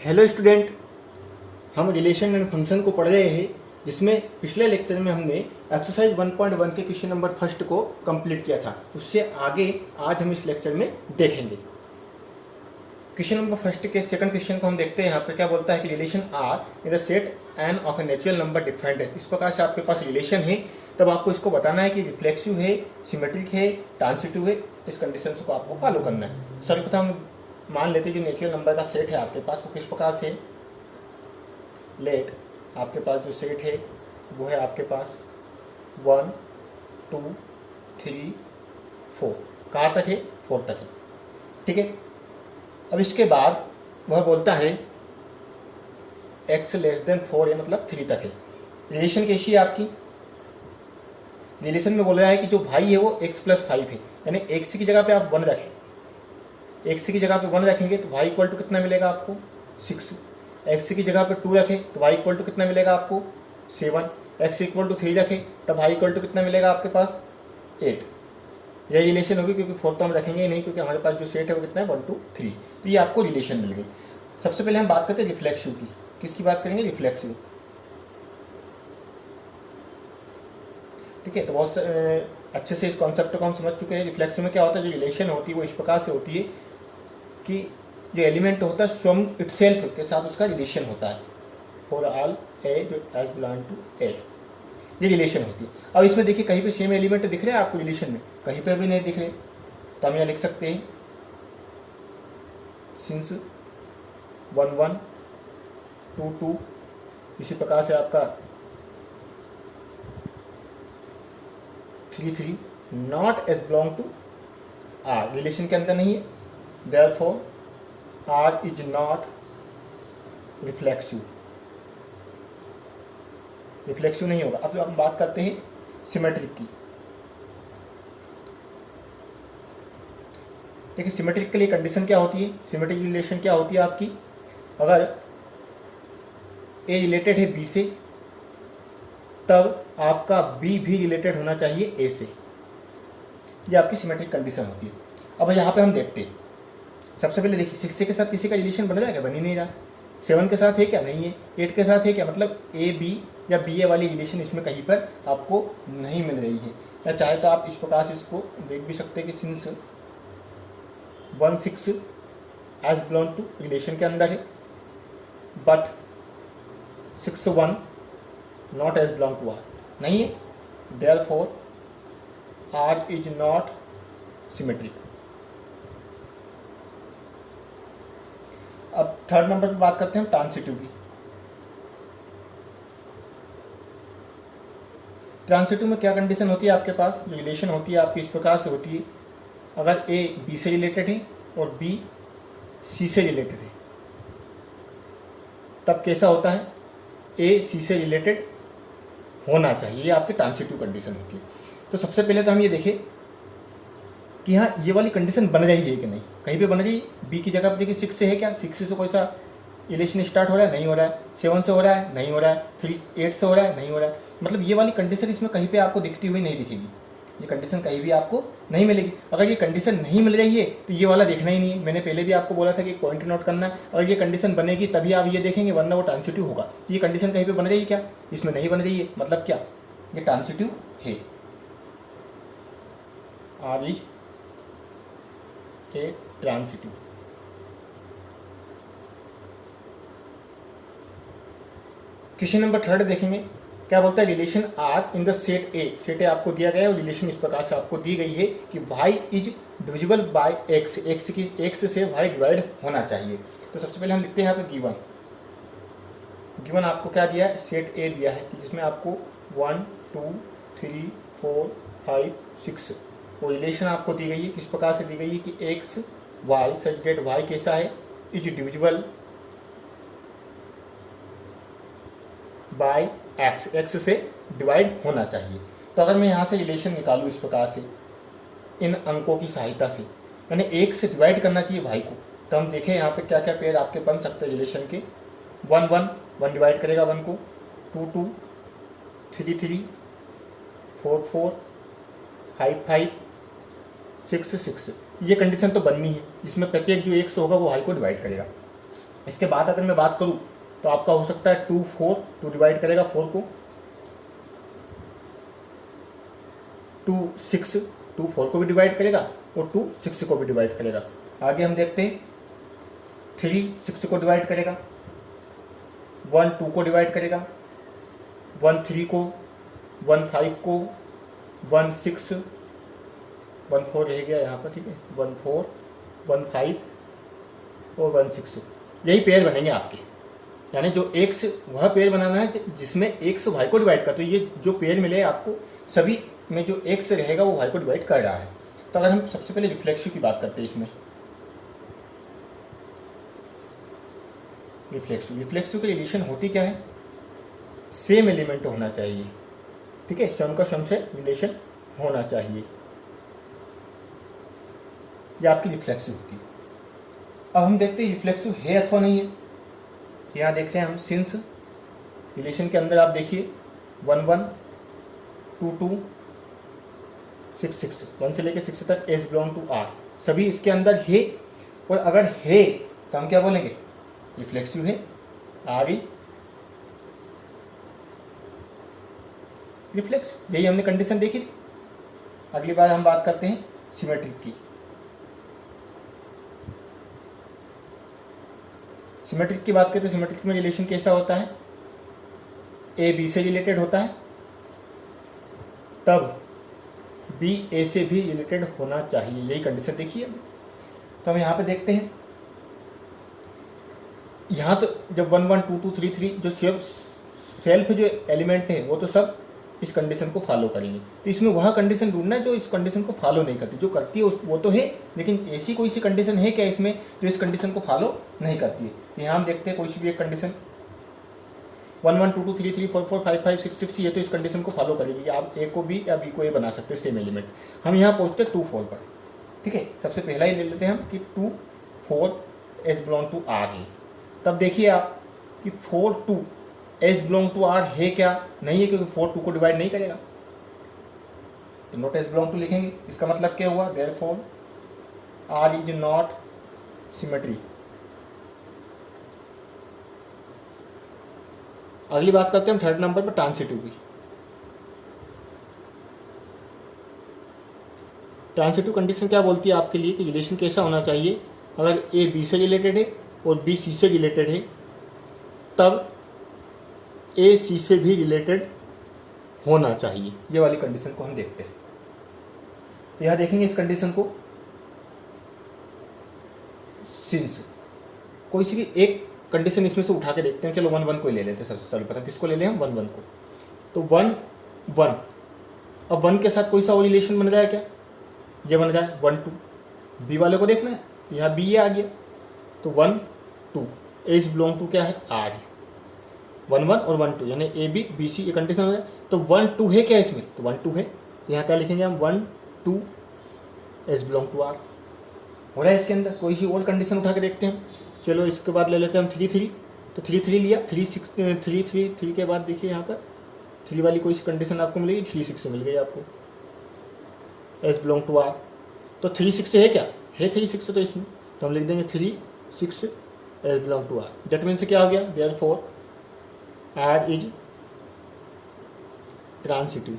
Hello student, हम relation and function को पढ़ रहे हैं, जिसमें पिछले लेक्चर में हमने एक्सरसाइज 1.1 के क्वेश्चन नंबर फर्स्ट को कंप्लीट किया था। उससे आगे आज हम इस लेक्चर में देखेंगे। क्वेश्चन नंबर फर्स्ट के सेकंड क्वेश्चन को हम देखते हैं। यहाँ पे क्या बोलता है कि relation R in the set N of a natural number defined है। इस प्रकार से आपके पास रिलेशन है, तब आपको इसको बताना है कि रिफ्लेक्सिव है, सिमेट्रिक है, ट्रांसिटिव है। इस कंडीशन को आपको फॉलो करना है। सर्वप्रथम मान लेते हैं जो नेचुरल नंबर का सेट है आपके पास, वो किस प्रकार से लेट आपके पास जो सेट है वो है आपके पास 1 2 3 4। कहाँ तक है? 4 तक है। ठीक है। अब इसके बाद वह बोलता है x लेस देन 4 है, मतलब 3 तक है। रिलेशन कैसी है आपकी? रिलेशन में बोल रहा है कि जो भाई है वो x + 5 है, यानी x की जगह पे आप 1 रखें। x की जगह पे 1 रखेंगे तो y इक्वल टू कितना मिलेगा आपको? 6। x की जगह पे 2 रखें तो y इक्वल टू कितना मिलेगा आपको? 7। x इक्वल टू 3 रखें तब y इक्वल टू कितना मिलेगा आपके पास? 8। यह रिलेशन होगी, क्योंकि 4 तो हम रखेंगे ही नहीं, क्योंकि हमारे पास जो सेट है वो कितना है? 1 2 3। तो ये आपको रिलेशन मिल गई। सबसे पहले हम बात करते हैं रिफ्लेक्सिव की। किसकी बात करेंगे? रिफ्लेक्सिव। ठीक है। तो बहुत अच्छे से इस कॉन्सेप्ट को हम समझ चुके हैं। रिफ्लेक्सिव में क्या होता है? जो रिलेशन होती है वो इस प्रकार से होती है कि जो एलिमेंट होता है स्वयं इटसेल्फ के साथ उसका रिलेशन होता है। फॉर ऑल ए जो एज बिलोंग टू ए, ये रिलेशन होती है। अब इसमें देखिए कहीं पे सेम एलिमेंट दिख रहे हैं आपको रिलेशन में? कहीं पे भी नहीं दिख रहे। तो हम यहाँ लिख सकते हैं सिंस 1 1 2 2, इसी प्रकार से आपका 3 3 not as belong to R, relation के अंदर नहीं है। Therefore R is not reflexive, reflexive नहीं होगा। अब हम बात करते हैं सिमेट्रिक की। देखिए सिमेट्रिक के लिए कंडीशन क्या होती है? सिमेट्रिक रिलेशन क्या होती है आपकी? अगर A रिलेटेड है B से, तब आपका B भी रिलेटेड होना चाहिए A से। ये आपकी सिमेट्रिक कंडीशन होती है। अब यहाँ पे हम देखते हैं। सबसे पहले देखिए 6 के साथ किसी का रिलेशन बन रहा है क्या? बन ही नहीं रहा। 7 के साथ है क्या? नहीं है। 8 के साथ है क्या? मतलब ए बी या बी ए वाली रिलेशन इसमें कहीं पर आपको नहीं मिल रही है। या चाहे तो आप इस प्रकार से इसको देख भी सकते हैं कि since 1 6 as belong to relation के अंदर है, but 6 1 not as belong to R, नहीं है। Therefore R is not symmetric. अब थर्ड नंबर पे बात करते हैं हम ट्रांसिटिव की। ट्रांसिटिव में क्या कंडीशन होती है आपके पास? जो रिलेशन होती है आपकी इस प्रकार से होती है। अगर ए बी से रिलेटेड है और बी सी से रिलेटेड है, तब कैसा होता है? ए सी से रिलेटेड होना चाहिए। ये आपकी ट्रांसिटिव कंडीशन होती है। तो सबसे पहले तो हम ये देखें कि हाँ ये वाली कंडीशन बन रही है कि नहीं। कहीं पे बन रही है। बी की जगह पर देखिए 6 से है क्या? 6 से कोई सा रिलेशन स्टार्ट हो रहा है? नहीं हो रहा है। 7 से हो रहा है? नहीं हो रहा है। 8 से हो रहा है? नहीं हो रहा है। मतलब ये वाली कंडीशन इसमें कहीं पे आपको दिखती हुई नहीं दिखेगी। ये कंडीशन कहीं भी आपको नहीं मिलेगी। अगर ये कंडीशन नहीं मिल रही है तो ये वाला देखना ही नहीं है। मैंने पहले भी आपको बोला था कि पॉइंट नोट करना है। अगर ये कंडीशन बनेगी तभी आप ये देखेंगे, वरना वो ट्रांसिटिव होगा। ये कंडीशन कहीं पर बन रही है क्या? इसमें नहीं बन रही है, मतलब क्या? ये ट्रांसिटिव है। R is a transitive. Question number third देखेंगे। क्या बोलता है? Relation R in the set A. Set A आपको दिया गया है और रिलेशन इस प्रकार से आपको दी गई है कि y is divisible by x। x से y डिवाइड होना चाहिए। तो सबसे पहले हम लिखते हैं यहाँ पे गिवन आपको क्या दिया है? सेट ए दिया है कि जिसमें आपको 1 2 3 4 5 6 वो रिलेशन आपको दी गई है। किस प्रकार से दी गई है कि x y सच डेट y कैसा है? Is divisible by x, x से डिवाइड होना चाहिए। तो अगर मैं यहाँ से रिलेशन निकालूँ इस प्रकार से इन अंकों की सहायता से, यानी 1 से डिवाइड करना चाहिए y को, तो हम देखें यहाँ पे क्या क्या पेयर आपके बन सकते हैं रिलेशन के। 1 1 1 डिवाइड करेगा 1 को, 2 2 3 3 4 4 5 5 6 6। ये कंडीशन तो बननी है, जिसमें प्रत्येक जो 100 होगा वो y को डिवाइड करेगा। इसके बाद अगर मैं बात करूँ तो आपका हो सकता है 2 4, 2 डिवाइड करेगा 4 को, 2 6, 2 4 को भी डिवाइड करेगा और 2 6 को भी डिवाइड करेगा। आगे हम देखते हैं 3 6 को डिवाइड करेगा, 1 2 को डिवाइड करेगा, 1 3 को, 1 5 को, 1 6, 1 4 रह गया यहाँ पर, ठीक है, 1 4, 1 5 और 1 6, यही पेयर बनेंगे आपके। यानी जो एक्स वह पेयर बनाना है जिसमें एक्स वाई को डिवाइड करता है। तो ये जो पेयर मिले आपको सभी में जो एक्स रहेगा वो वाई को डिवाइड कर रहा है। तो अगर हम सबसे पहले रिफ्लेक्सिव की बात करते हैं इसमें, रिफ्लेक्सिव की रिलेशन होती क्या है, सेम एलिमेंट होना चाहिए, ठीक है, स्वयं का स्वयं से रिलेशन होना चाहिए, ये आपकी रिफ्लेक्सिव होती है। अब हम देखते हैं रिफ्लेक्सिव है अथवा नहीं है। यहाँ देखते हैं हम सिंस रिलेशन के अंदर आप देखिए 1 1 2 2 6 6, 1 से लेकर 6 तक एस बिलोंग टू आर, सभी इसके अंदर है। और अगर है तो हम क्या बोलेंगे, रिफ्लेक्सिव है, आ गई रिफ्लेक्सिव। यही हमने कंडीशन देखी थी। अगली बार हम बात करते हैं सिमेट्रिक की। सिमेट्रिक की बात करें तो सिमेट्रिक में रिलेशन कैसा होता है, ए बी से रिलेटेड होता है, तब बी ए से भी रिलेटेड होना चाहिए, यही कंडीशन देखिए। तो हम यहाँ पे देखते हैं, यहाँ तो जब 1 1 2 2 3 3 जो सेल्फ जो एलिमेंट है वो तो सब इस कंडीशन को फॉलो करेंगे। तो इसमें वह कंडीशन ढूंढना है जो इस कंडीशन को फॉलो नहीं करती, जो करती है वो तो है, लेकिन ऐसी कोई सी कंडीशन है क्या इसमें जो इस कंडीशन को फॉलो नहीं करती है। तो यहाँ हम देखते हैं कोई सी भी एक कंडीशन 1 1 2 2 3 3 4 4 5 5 6 6 ये तो इस कंडीशन को फॉलो करेगी। आप ए को बी या बी को ए बना सकते हैं सेम एलिमेंट। हम यहाँ पहुँचते 2 4 पर, ठीक है। सबसे पहला ही ले लेते हैं हम कि 2 4 एस बिलोंग टू आर है। तब देखिए आप कि 4 2 एस बिलोंग टू आर है क्या, नहीं है, क्योंकि 4 2 को डिवाइड नहीं करेगा, तो नॉट एस बिलोंग टू लिखेंगे। इसका मतलब क्या हुआ, therefore R is not symmetry. अगली बात करते हैं हम थर्ड नंबर पर ट्रांसिटिव की। ट्रांसिटिव कंडीशन क्या बोलती है आपके लिए कि रिलेशन कैसा होना चाहिए, अगर ए बी से रिलेटेड है और बी सी से रिलेटेड है तब ए सी से भी रिलेटेड होना चाहिए। ये वाली कंडीशन को हम देखते हैं। तो यहां देखेंगे इस कंडीशन को, सिंस कोई सी भी एक कंडीशन इसमें से उठा के देखते हैं। चलो 1 1 को ही ले लेते हैं सबसे सर्वप्रथम। किसको ले लें हम, 1 1 को। तो 1 1, अब 1 के साथ कोई सा और रिलेशन बन रहा है क्या, ये बन रहा है 1 2। बी वाले को देखना है, तो यहाँ बी आ गया, तो 1 2 एज बिलोंग टू क्या है, आर है। 1 1 और 1 2 यानी ए बी बी सी ये कंडीशन हो जाए। तो 1 2 है क्या इसमें, तो 1 2 है, तो यहाँ क्या लिखेंगे हम 1 2 एज बिलोंग टू आर। हो रहा है इसके अंदर। कोई सी और कंडीशन उठा के देखते हैं। चलो इसके बाद ले लेते हैं हम 3 3। तो 3 3 लिया, 3 6 3 3 3 के बाद देखिए यहाँ पर 3 वाली कोई सी कंडीशन आपको मिलेगी, 3 6 से मिल गई आपको, एज बिलोंग टू आर। तो 3 6 से है क्या, है 3 6 से, तो इसमें तो हम लिख देंगे 3 6 as belong to R. That mean से क्या हो गया, देयरफॉर आर इज ट्रांसिटिव।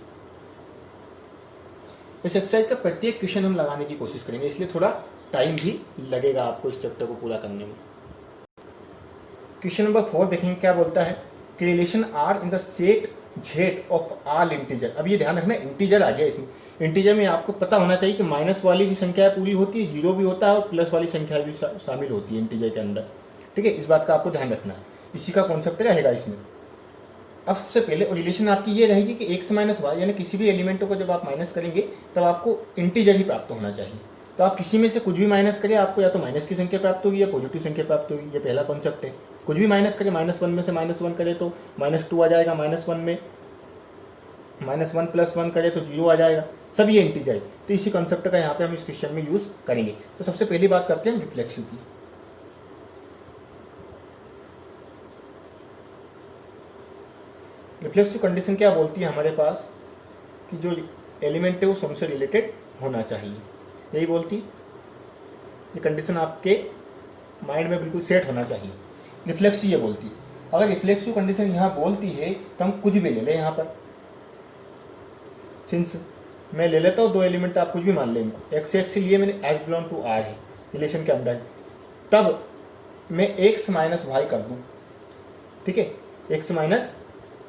इस एक्सरसाइज का प्रत्येक क्वेश्चन हम लगाने की कोशिश करेंगे, इसलिए थोड़ा टाइम भी लगेगा आपको इस चैप्टर को पूरा करने में। क्वेश्चन नंबर 4 देखेंगे क्या बोलता है कि relation R in the set Z of all integer. अब ये ध्यान रखना, इंटीजर आ गया इसमें। इंटीजर में आपको पता होना चाहिए कि माइनस वाली भी संख्या पूरी होती है, जीरो भी होता है और प्लस वाली संख्या भी शामिल होती है इंटीजर के अंदर, ठीक है। इस बात का आपको ध्यान रखना है, इसी का कॉन्सेप्ट रहेगा इसमें। अब सबसे पहले रिलेशन आपकी ये रहेगी कि x माइनस वाई, यानी किसी भी एलिमेंटों को जब आप माइनस करेंगे तब आपको इंटीजर ही प्राप्त होना चाहिए। तो आप किसी में से कुछ भी माइनस करें, आपको या तो माइनस की संख्या प्राप्त होगी या पॉजिटिव संख्या प्राप्त होगी। ये पहला कॉन्सेप्ट है। कुछ भी माइनस करें, -1 में से -1 करें तो -2 आ जाएगा, -1 में -1 + 1 करें तो 0 आ जाएगा। सब ये इंटीजर है। तो इसी कॉन्सेप्ट का यहाँ पे हम इस क्वेश्चन में यूज़ करेंगे। तो सबसे पहली बात करते हैं रिफ्लेक्सिव की। रिफ्लेक्सिव कंडीशन क्या बोलती है हमारे पास कि जो एलिमेंट है वो स्वयं से रिलेटेड होना चाहिए, यही बोलती। ये कंडीशन आपके माइंड में बिल्कुल सेट होना चाहिए। रिफ्लेक्सिव ये बोलती है। अगर रिफ्लेक्सिव कंडीशन यहाँ बोलती है तो हम कुछ भी ले लें यहाँ पर। सिंस मैं ले लेता हूँ 2 एलिमेंट, आप कुछ भी मान लेंगे। एक्स एक्स लिए मैंने एज बिलोंग टू आर है रिलेशन के अंदर, तब मैं एक्स माइनस वाई कर दूँ, ठीक है, एक्स माइनस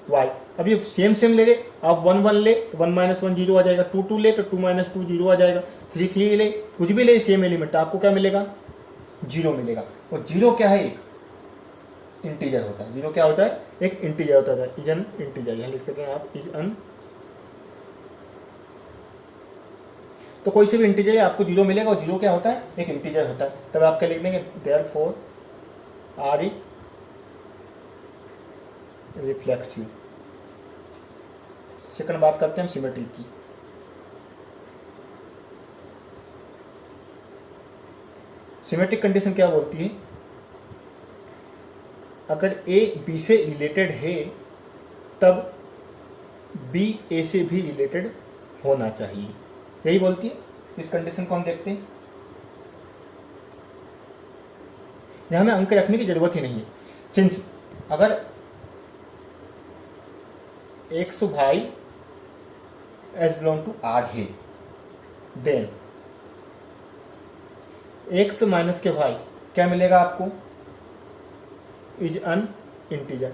वाई। अब ये सेम सेम ले ले, आप 1 1 ले तो 1 माइनस 1 जीरो आ जाएगा, 2 2 ले तो 2 माइनस 2 जीरो आ जाएगा, 3 3 ले, कुछ भी ले सेम एलिमेंट, आपको क्या मिलेगा, जीरो मिलेगा। और जीरो क्या है, एक इंटीजर होता है। जीरो क्या होता है, एक इंटीजर होता है, इज एन इंटीजर। यहाँ लिख सकते हैं आप इज एन, तो कोई से भी इंटीजर आपको जीरो मिलेगा, और जीरो क्या होता है, एक इंटीजर होता है। तब आप क्या लिख देंगे, therefore R is reflexive. Second बात करते हैं हम सिमेट्रिक की। सिमेट्रिक कंडीशन क्या बोलती है, अगर ए बी से रिलेटेड है तब बी ए से भी रिलेटेड होना चाहिए, यही बोलती है। इस कंडीशन को हम देखते हैं। यहां हमें अंक रखने की जरूरत ही नहीं है। सिंस अगर x y as belong to R है, देन एक्स माइनस के वाई क्या मिलेगा आपको, इज अन इंटीजर।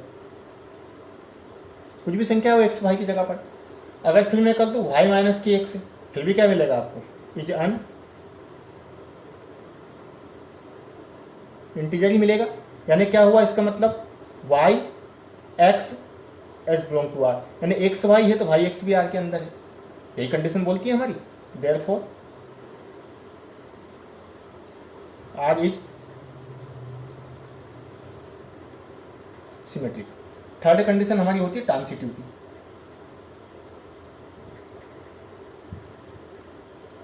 कुछ भी संख्या हो एक्स वाई की जगह पर। अगर फिर मैं कर दूं वाई माइनस की एक्स, फिर भी क्या मिलेगा आपको, इज अन इंटीजर ही मिलेगा। यानी क्या हुआ, इसका मतलब y x as belong to R, यानी एक्स वाई है तो वाई एक्स भी आर के अंदर है। यही कंडीशन बोलती है हमारी, therefore R is symmetric. Third condition हमारी होती है ट्रांसिटिव की।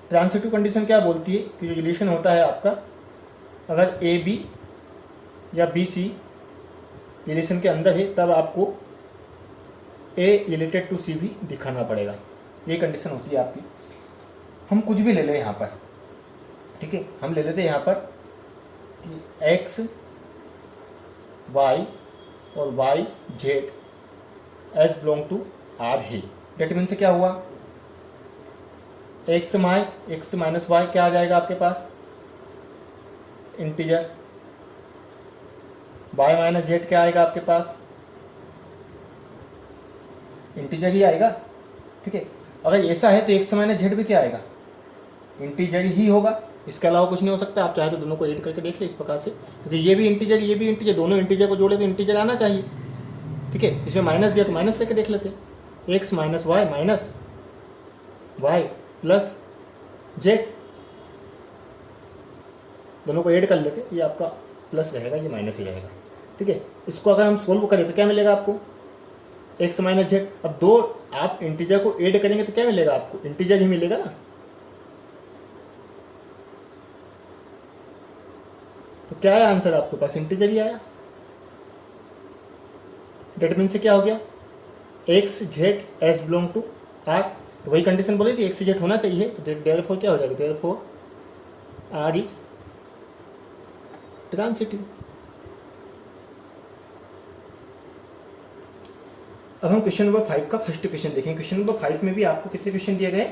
ट्रांसिटिव कंडीशन क्या बोलती है कि जो रिलेशन होता है आपका, अगर ए बी या बी सी रिलेशन के अंदर है तब आपको ए रिलेटेड टू सी भी दिखाना पड़ेगा। ये कंडीशन होती है आपकी। हम कुछ भी ले लें यहाँ पर, ठीक है, हम ले लेते हैं यहाँ पर कि एक्स वाई और Y Z as belong to R है। डेट मीन से क्या हुआ, एक्स माइनस वाई क्या आ जाएगा आपके पास, इंटीजर। वाई माइनस जेड क्या आएगा आपके पास, इंटीजर ही आएगा, ठीक है। अगर ऐसा है तो एक्स माइनस जेड भी क्या आएगा, इंटीजर ही होगा, इसके अलावा कुछ नहीं हो सकता। आप चाहे तो दोनों को ऐड करके देख ले इस प्रकार से, क्योंकि ये भी इंटीजर ये भी इंटीजर, दोनों इंटीजर को जोड़े तो इंटीजर आना चाहिए, ठीक है। इसमें माइनस दिया तो माइनस करके देख लेते, x minus y plus z, दोनों को ऐड कर लेते, ये आपका प्लस रहेगा, ये माइनस ही रहेगा, ठीक है। इसको अगर हम सोल्व करें तो क्या मिलेगा आपको, एक्स माइनस जेड। अब दो आप इंटीजर को ऐड करेंगे तो क्या मिलेगा आपको, इंटीजर ही मिलेगा ना। तो क्या है आंसर आपके पास, इंटीजर ही आया। डेट मीन से क्या हो गया, x z as belong to R. तो वही कंडीशन बोली थी, एक्स जेड होना चाहिए, तो देयरफॉर क्या हो जाएगा, देयरफॉर आर इज ट्रांसिटिव। अब हम क्वेश्चन नंबर 5 का फर्स्ट क्वेश्चन देखें। क्वेश्चन नंबर 5 में भी आपको कितने क्वेश्चन दिए गए,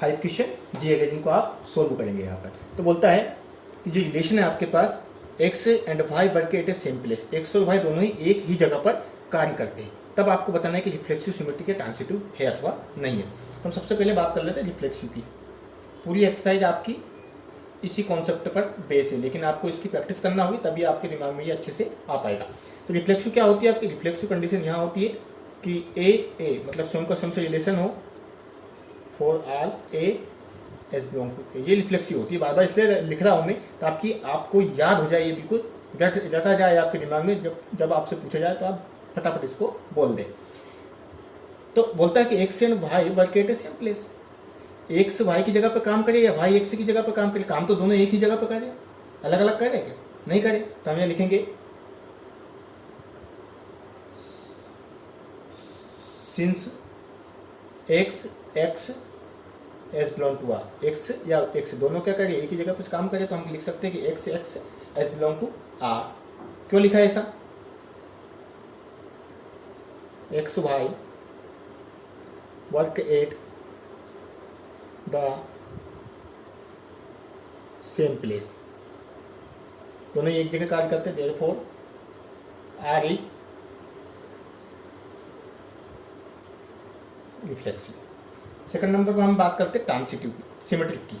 5 क्वेश्चन दिए गए जिनको आप सोल्व करेंगे यहाँ पर। तो बोलता है कि जो रिलेशन है आपके पास, X and Y work at a same place, X और वाई दोनों ही एक ही जगह पर कार्य करते हैं, तब आपको बताना है कि रिफ्लेक्सिव सिमेट्रिक या ट्रांसिटिव है अथवा नहीं है। हम सबसे पहले बात कर लेते हैं रिफ्लेक्सिव की। पूरी एक्सरसाइज आपकी इसी कॉन्सेप्ट पर बेस है, लेकिन आपको इसकी प्रैक्टिस करना होगी तभी आपके दिमाग में ये अच्छे से आ पाएगा। तो रिफ्लेक्सिव क्या होती है आपकी, रिफ्लेक्सिव कंडीशन यहाँ होती है कि ए मतलब स्वयं का स्वयं से रिलेशन हो, for all A as belong to A, ये रिफ्लेक्सिव होती है। बार बार इसलिए लिख रहा हूँ मैं ताकि आपको याद हो जाए, ये बिल्कुल रटा जाए आपके दिमाग में, जब आपसे पूछा जाए तो आप फटाफट इसको बोल दें। तो बोलता है कि x and Y work at a same place, x y की जगह पर काम करे या वाई एक्स की जगह पर काम करे, काम तो दोनों एक ही जगह पर करे, अलग अलग करे क्या, नहीं करे। तो हम यहाँ लिखेंगे since x as belong to R, x या एक्स दोनों क्या करे, एक ही जगह पर काम करे, तो हम लिख सकते हैं कि x as belong to R. क्यों लिखा है ऐसा, x y work at the same place, दोनों एक जगह कार्य करते हैं, therefore R is reflexive. Second number पर हम बात करते हैं ट्रांसिटिव की, सिमेट्रिक की।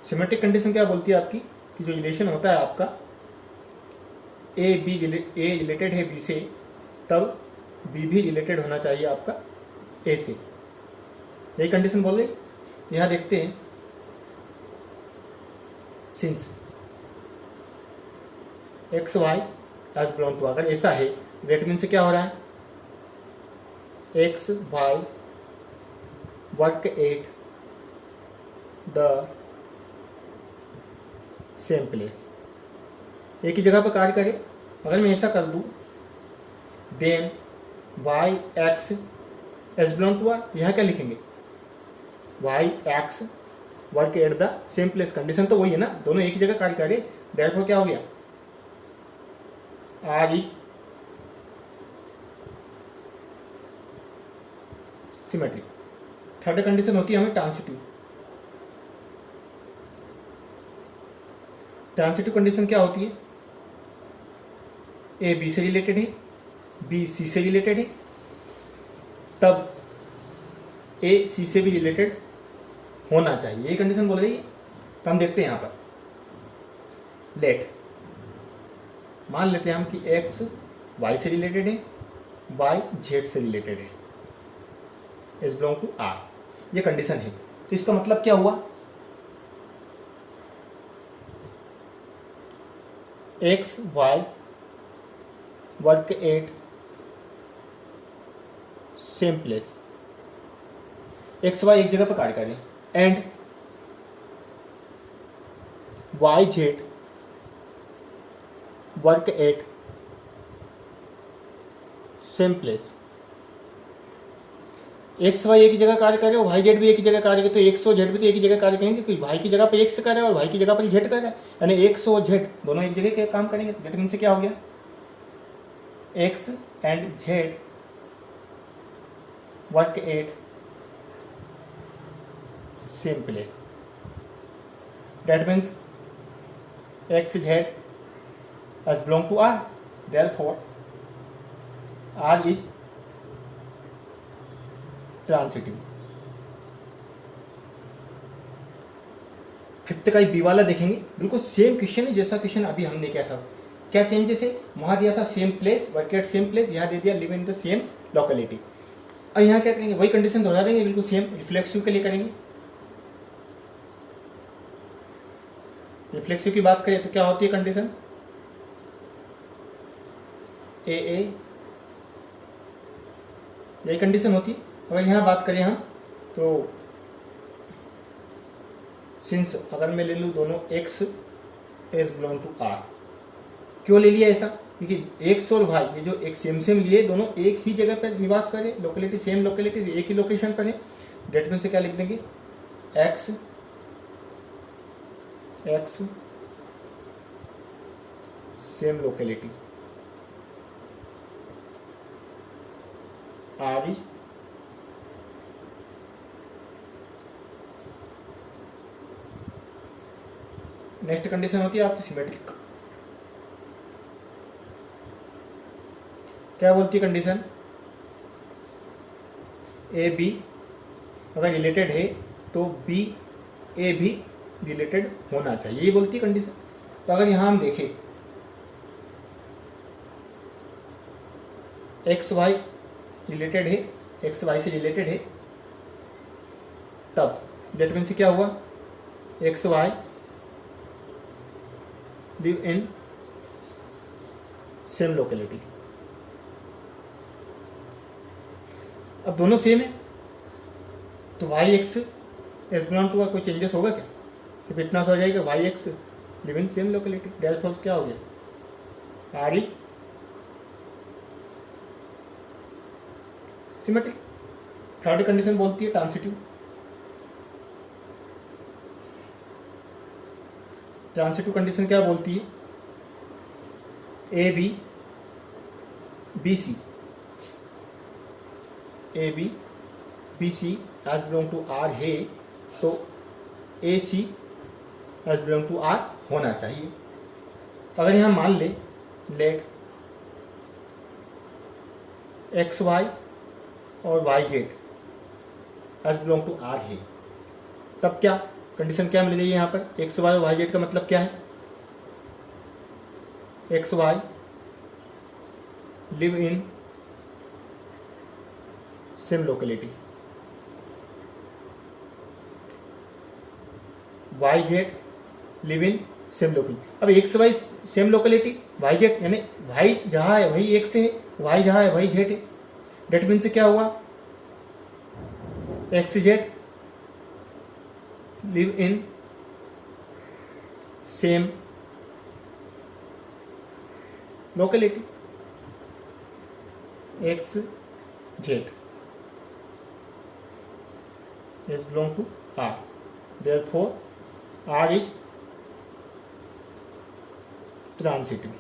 सिमेट्रिक कंडीशन क्या बोलती है आपकी कि जो रिलेशन होता है आपका ए रिलेटेड है बी से, तब बी भी रिलेटेड होना चाहिए आपका ए से, यही कंडीशन बोल रही। तो यहाँ देखते हैं, since x y as belong to, अगर ऐसा है दैट मीन से क्या हो रहा है, x y work at the same place, एक ही जगह पर कार्य करे। अगर मैं ऐसा कर दूं, then y x as belong to R, यहाँ क्या लिखेंगे, y x work at the same place, condition तो वही है ना, दोनों एक ही जगह कार्य करे, देयरफॉर क्या हो गया, R is symmetric. Third condition होती है हमें ट्रांसिटिव। ट्रांसिटिव कंडीशन क्या होती है, ए बी से रिलेटेड है, बी सी से रिलेटेड है, तब ए सी से भी रिलेटेड होना चाहिए, ये कंडीशन बोल रही है। तो हम देखते हैं यहाँ पर, लेट मान लेते हैं हम कि एक्स वाई से रिलेटेड है, वाई जेड से रिलेटेड है, इज बिलोंग टू आर, ये कंडीशन है। तो इसका मतलब क्या हुआ, x y work at same place, x y एक जगह पर कार्य करें, and y z work at same place, x y एक ही जगह कार्य करे और वाई जेड भी एक ही जगह कार्य करे, तो एक्स और जेड भी तो एक ही जगह कार्य करेंगे, क्योंकि वाई की जगह पर एक्स कर रहा है और वाई की जगह पर जेड कर रहा है, यानी एक्स और जेड दोनों एक जगह के काम करेंगे। दैट मीन से क्या हो गया, x and Z work at same place, that means x Z as belong to R, therefore R is transitive। Fifth का बी वाला देखेंगे, बिल्कुल सेम क्वेश्चन है जैसा क्वेश्चन अभी हमने किया था। क्या चेंजेस है, वहां दिया था same place work at same place, यहाँ दे दिया live in the same locality. अब यहाँ क्या करेंगे, वही कंडीशन दोहरा देंगे, बिल्कुल सेम रिफ्लेक्सिव के लिए करेंगे। रिफ्लेक्सिव की बात करें तो क्या होती है कंडीशन, ए यही कंडीशन होती है। अगर यहाँ बात करें हम तो सिंस अगर मैं ले लूँ दोनों x as belong to R, क्यों ले लिया ऐसा, क्योंकि एक्स और वाई ये जो एक सेम लिए, दोनों एक ही जगह पर निवास करें, लोकेलिटी सेम लोकेलिटी, एक ही लोकेशन पर है। डेट में से क्या लिख देंगे, x x same locality, R is next condition होती है आपकी सिमेट्रिक। क्या बोलती है कंडीशन, ए बी अगर रिलेटेड है तो बी ए भी रिलेटेड होना चाहिए, ये बोलती है कंडीशन। तो अगर यहां हम देखें एक्स वाई रिलेटेड है, एक्स वाई से रिलेटेड है, तब डेट मीन से क्या हुआ, x Y live in same locality. अब दोनों सेम है तो y x as belong to कोई चेंजेस होगा क्या, सिर्फ इतना सा हो जाएगा, y x live in same locality, therefore क्या हो गया, R is symmetric. Third condition बोलती है ट्रांसिटिव। ट्रांसिटिव कंडीशन क्या बोलती है, A B B C, A B B C as belong to R है तो A C as belong to R होना चाहिए। अगर यहाँ मान ले लेट एक्स वाई और Y Z as belong to R है, तब क्या कंडीशन क्या मिल जाइए यहाँ पर? एक्स वाई और वाई जेड का मतलब क्या है? X Y live in same locality, Y Z live in same locality. अब X Y same locality, Y Z यानी वाई जहाँ है वही एक्स है, वाई जहाँ है वही जेड है। डेट मीन से क्या हुआ? X Z live in same locality, x Z is belong to R, therefore R is transitive.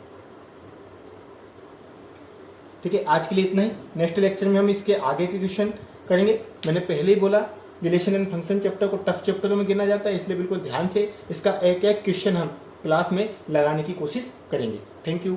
ठीक है, आज के लिए इतना ही। नेक्स्ट लेक्चर में हम इसके आगे के क्वेश्चन करेंगे। मैंने पहले ही बोला रिलेशन एंड फंक्शन चैप्टर को टफ चैप्टरों में गिना जाता है, इसलिए बिल्कुल ध्यान से इसका एक एक क्वेश्चन हम क्लास में लगाने की कोशिश करेंगे। Thank you.